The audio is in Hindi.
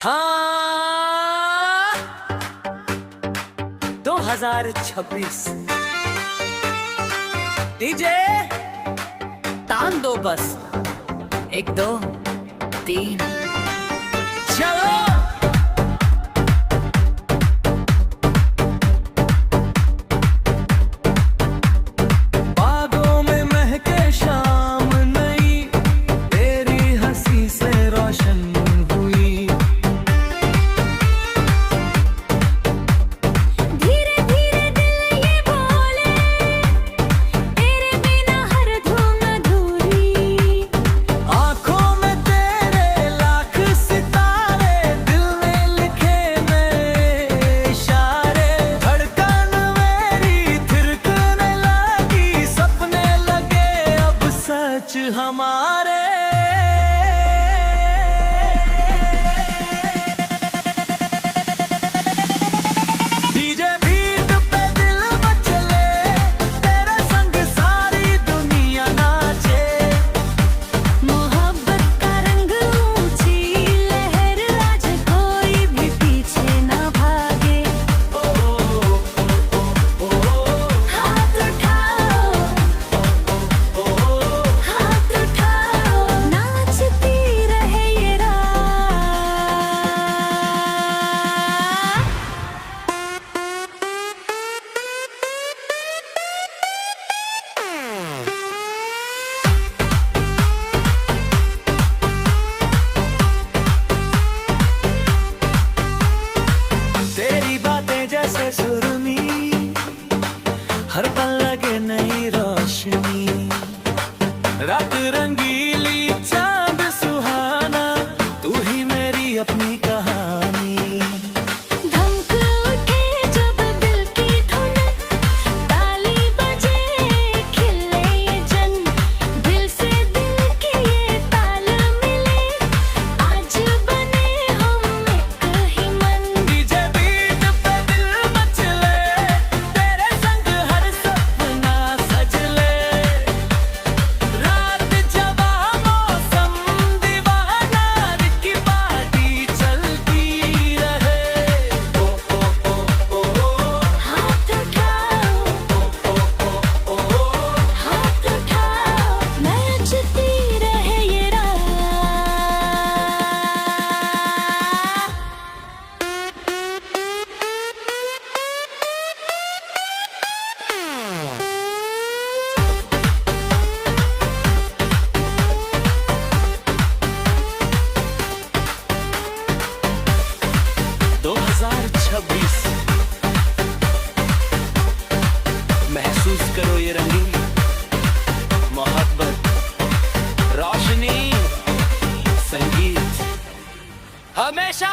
हाँ 2026 डीजे तान दो बस 1 2 3 चलो। हमारे डीजे बीट पे दिल मचले, तेरे संग सारी दुनिया नाचे। मोहब्बत का रंग ऊंची लहर आज कोई भी पीछे ना भागे। हाथ उठाओ, हाथ उठाओ, नाचती रहे ये रात। तेरी बातें जैसे सुरमी, हर पल लगे नई रोशनी। रात रंगीली चांद सुहाना, तू ही मेरी अपनी कहानी। धमक उठे जब दिल की धुन, ताली बजे खिले ये जन। दिल से दिल के ये ताल मिले, आज बने हम एक ही मन। डीजे बीट पे दिल मचले, तेरे संग हर सपना सजले। रात जवा मौसम दीवाना, की पार्टी चलती रहे। ओ ओ ओ ओ हाथ उठाओ, हाथ उठाओ, नाचती रहे ये रात। महसूस करो ये रंगीन मोहब्बत, रोशनी, संगीत हमेशा।